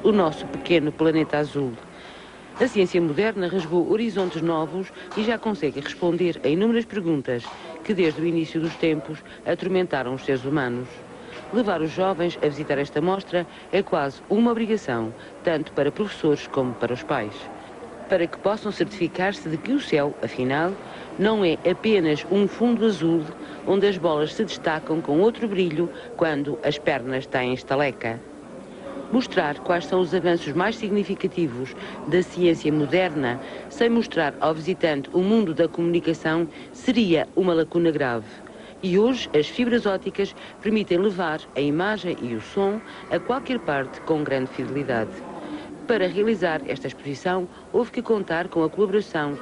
o nosso pequeno planeta azul. A ciência moderna rasgou horizontes novos e já consegue responder a inúmeras perguntas que desde o início dos tempos atormentaram os seres humanos. Levar os jovens a visitar esta mostra é quase uma obrigação, tanto para professores como para os pais, para que possam certificar-se de que o céu, afinal, não é apenas um fundo azul onde as bolas se destacam com outro brilho quando as pernas têm estaleca. Mostrar quais são os avanços mais significativos da ciência moderna sem mostrar ao visitante o mundo da comunicação seria uma lacuna grave. E hoje as fibras ópticas permitem levar a imagem e o som a qualquer parte com grande fidelidade. Para realizar esta exposição, houve que contar com a colaboração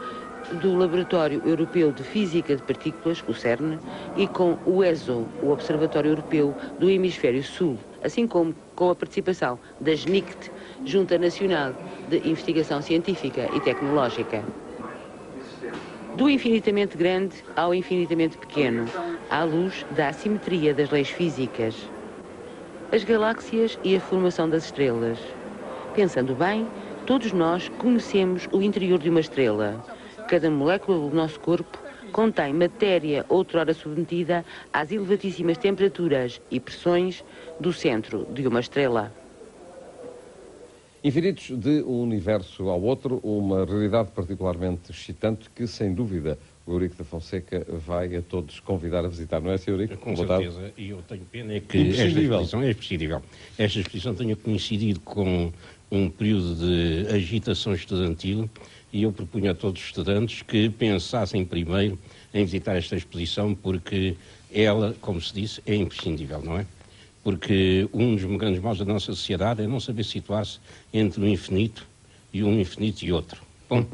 do Laboratório Europeu de Física de Partículas, o CERN, e com o ESO, o Observatório Europeu do Hemisfério Sul, assim como com a participação da GNICT, Junta Nacional de Investigação Científica e Tecnológica. Do infinitamente grande ao infinitamente pequeno, à luz da assimetria das leis físicas. As galáxias e a formação das estrelas. Pensando bem, todos nós conhecemos o interior de uma estrela. Cada molécula do nosso corpo contém matéria outrora submetida às elevadíssimas temperaturas e pressões do centro de uma estrela. Infinitos de um universo ao outro, uma realidade particularmente excitante que, sem dúvida, o Eurico da Fonseca vai a todos convidar a visitar, não é, Sr. Eurico? Com certeza, e eu tenho pena é que esta exposição é imprescindível. Esta exposição tenha coincidido com um período de agitação estudantil e eu propunho a todos os estudantes que pensassem primeiro em visitar esta exposição porque ela, como se disse, é imprescindível, não é? Porque um dos grandes maus da nossa sociedade é não saber situar-se entre um infinito e outro. Bom,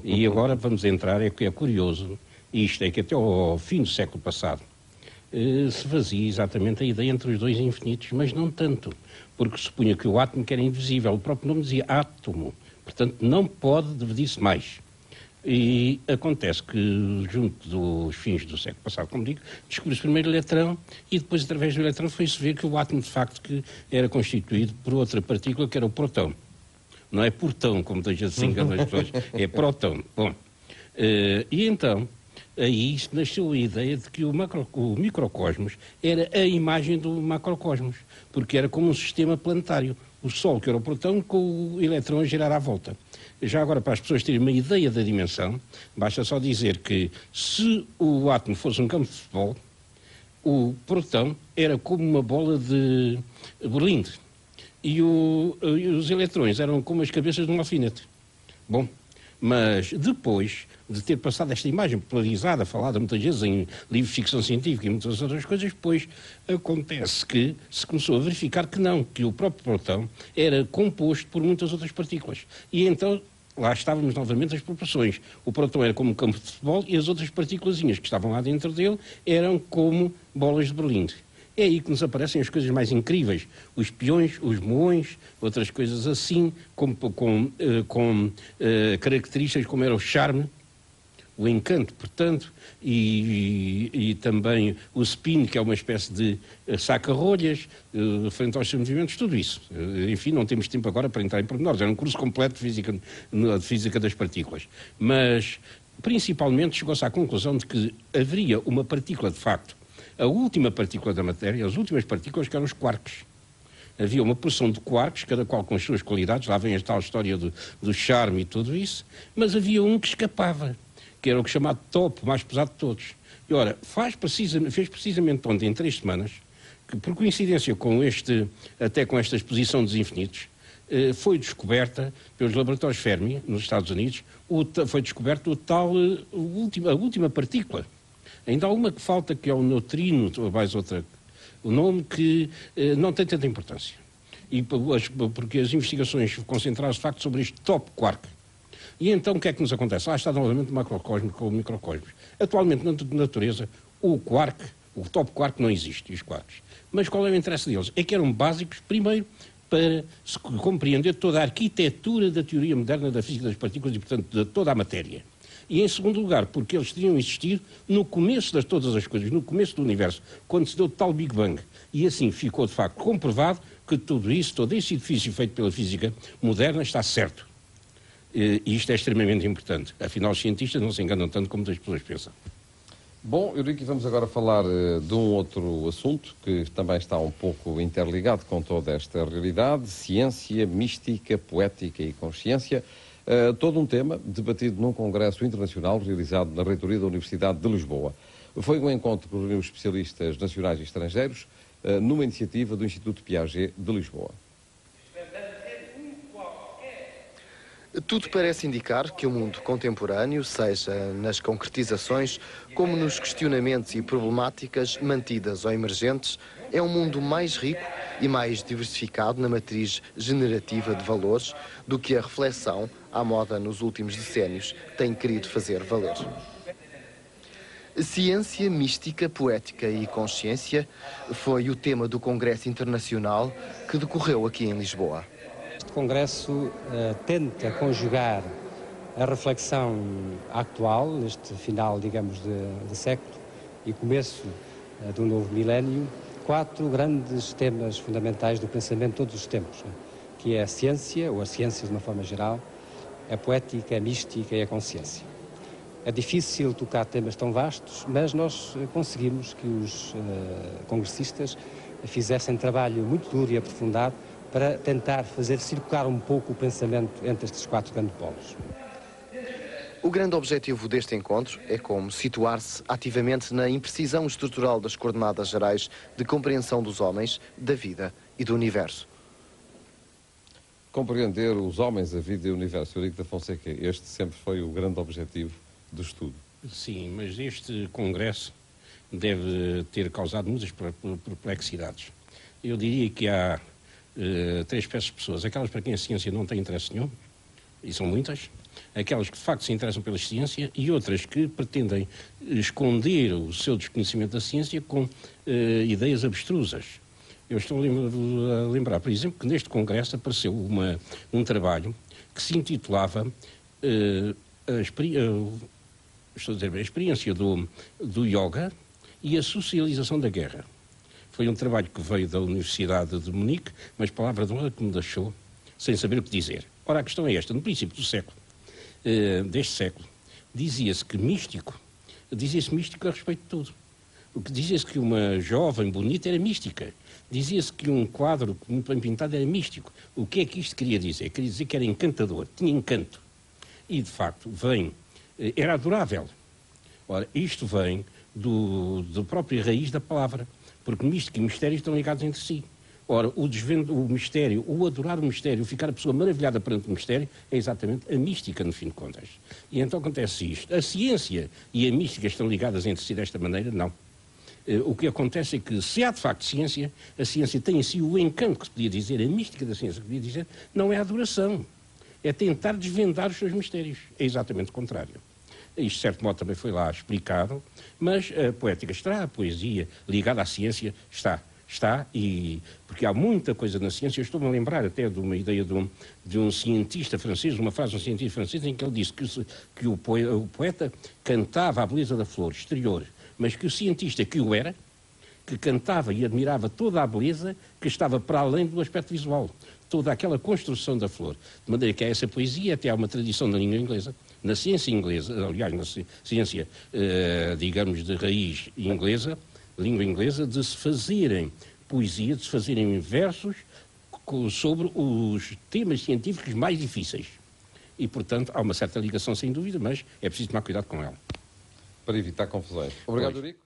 e agora vamos entrar, é que é curioso, isto é que até ao fim do século passado se fazia exatamente a ideia entre os dois infinitos, mas não tanto, porque supunha que o átomo que era invisível, o próprio nome dizia átomo, portanto não pode dividir-se mais. E acontece que, junto dos fins do século passado, como digo, descobriu-se primeiro o eletrão e depois, através do eletrão, foi-se ver que o átomo, de facto, que era constituído por outra partícula, que era o próton. Não é portão, como muita gente se engana as pessoas, é próton. Bom, e então, aí nasceu a ideia de que o microcosmos era a imagem do macrocosmos, porque era como um sistema planetário. O Sol, que era o próton, com o eletrão a girar à volta. Já agora, para as pessoas terem uma ideia da dimensão, basta só dizer que se o átomo fosse um campo de futebol, o próton era como uma bola de berlinde e os eletrões eram como as cabeças de um alfinete. Bom, mas depois de ter passado esta imagem popularizada, falada muitas vezes em livros de ficção científica e muitas outras coisas, depois acontece que se começou a verificar que não, que o próprio próton era composto por muitas outras partículas. E então lá estávamos novamente as proporções. O próton era como um campo de futebol e as outras partículazinhas que estavam lá dentro dele eram como bolas de berlinde. É aí que nos aparecem as coisas mais incríveis. Os peões, os muões, outras coisas assim, com características como era o charme, o encanto, portanto, e também o spin, que é uma espécie de saca-rolhas, frente aos seus movimentos, tudo isso. Enfim, não temos tempo agora para entrar em pormenores. Era um curso completo de física das partículas. Mas, principalmente, chegou-se à conclusão de que haveria uma partícula, de facto, a última partícula da matéria, as últimas partículas, que eram os quarks. Havia uma porção de quarks, cada qual com as suas qualidades, lá vem a tal história do charme e tudo isso, mas havia um que escapava, que era o que chamado top, mais pesado de todos. E ora, fez precisamente ontem, em 3 semanas, que por coincidência com até com esta exposição dos infinitos, foi descoberta pelos laboratórios Fermi, nos Estados Unidos, foi descoberta a última partícula. Ainda há uma que falta, que é o neutrino, ou mais outra, o nome que não tem tanta importância. E porque as investigações concentraram-se, de facto, sobre este top quark. E então o que é que nos acontece? Lá está novamente o macrocosmos com o microcosmos. Atualmente, na natureza, o top quark não existe, os quarks. Mas qual é o interesse deles? É que eram básicos, primeiro, para se compreender toda a arquitetura da teoria moderna da física das partículas e, portanto, de toda a matéria. E, em segundo lugar, porque eles teriam existido no começo de todas as coisas, no começo do universo, quando se deu o tal Big Bang. E assim ficou, de facto, comprovado que todo esse edifício feito pela física moderna está certo. E isto é extremamente importante. Afinal, os cientistas não se enganam tanto como as pessoas pensam. Bom, Eurico, vamos agora falar de um outro assunto que também está um pouco interligado com toda esta realidade: ciência, mística, poética e consciência. Todo um tema debatido num congresso internacional realizado na reitoria da Universidade de Lisboa. Foi um encontro que reuniu especialistas nacionais e estrangeiros numa iniciativa do Instituto Piaget de Lisboa. Tudo parece indicar que o mundo contemporâneo, seja nas concretizações como nos questionamentos e problemáticas mantidas ou emergentes, é um mundo mais rico e mais diversificado na matriz generativa de valores do que a reflexão, à moda nos últimos decénios, tem querido fazer valer. Ciência, mística, poética e consciência foi o tema do Congresso Internacional que decorreu aqui em Lisboa. Este congresso tenta conjugar a reflexão atual, neste final, digamos, de século e começo do novo milénio, 4 grandes temas fundamentais do pensamento de todos os tempos, que é a ciência, ou as ciências de uma forma geral, a poética, a mística e a consciência. É difícil tocar temas tão vastos, mas nós conseguimos que os congressistas fizessem trabalho muito duro e aprofundado para tentar fazer circular um pouco o pensamento entre estes 4 grandes polos. O grande objetivo deste encontro é como situar-se ativamente na imprecisão estrutural das coordenadas gerais de compreensão dos homens, da vida e do universo. Compreender os homens, a vida e o universo. Eurico da Fonseca, este sempre foi o grande objetivo do estudo. Sim, mas este congresso deve ter causado muitas perplexidades. Eu diria que há 3 espécies de pessoas: aquelas para quem a ciência não tem interesse nenhum, e são muitas; aquelas que de facto se interessam pela ciência, e outras que pretendem esconder o seu desconhecimento da ciência com ideias abstrusas. Eu estou a lembrar, por exemplo, que neste congresso apareceu um trabalho que se intitulava a experiência do yoga e a socialização da guerra. Foi um trabalho que veio da Universidade de Munique, mas palavra de honra que me deixou sem saber o que dizer. Ora, a questão é esta: no princípio do século, deste século, dizia-se místico a respeito de tudo. O que dizia-se que uma jovem bonita era mística. Dizia-se que um quadro muito bem pintado era místico. O que é que isto queria dizer? Queria dizer que era encantador, tinha encanto. E, de facto, era adorável. Ora, isto vem da própria raiz da palavra, porque mística e mistério estão ligados entre si. Ora, o mistério, o adorar o mistério, ficar a pessoa maravilhada perante o mistério, é exatamente a mística, no fim de contas. E então acontece isto. A ciência e a mística estão ligadas entre si desta maneira? Não. O que acontece é que, se há de facto ciência, a ciência tem em si o encanto que se podia dizer, a mística da ciência que se podia dizer, não é a adoração. É tentar desvendar os seus mistérios. É exatamente o contrário. Isto, de certo modo, também foi lá explicado, mas a poética está, a poesia ligada à ciência está, porque há muita coisa na ciência. Eu estou-me a lembrar até de uma ideia de um cientista francês, uma frase de um cientista francês, em que ele disse que o poeta cantava a beleza da flor exterior, mas que o cientista que o era, que cantava e admirava toda a beleza que estava para além do aspecto visual, toda aquela construção da flor. De maneira que há essa poesia, até há uma tradição na língua inglesa, na ciência inglesa, aliás, na ciência, digamos, de raiz inglesa, língua inglesa, de se fazerem poesia, de se fazerem versos sobre os temas científicos mais difíceis. E, portanto, há uma certa ligação, sem dúvida, mas é preciso tomar cuidado com ela. Para evitar confusões. Obrigado, Eurico.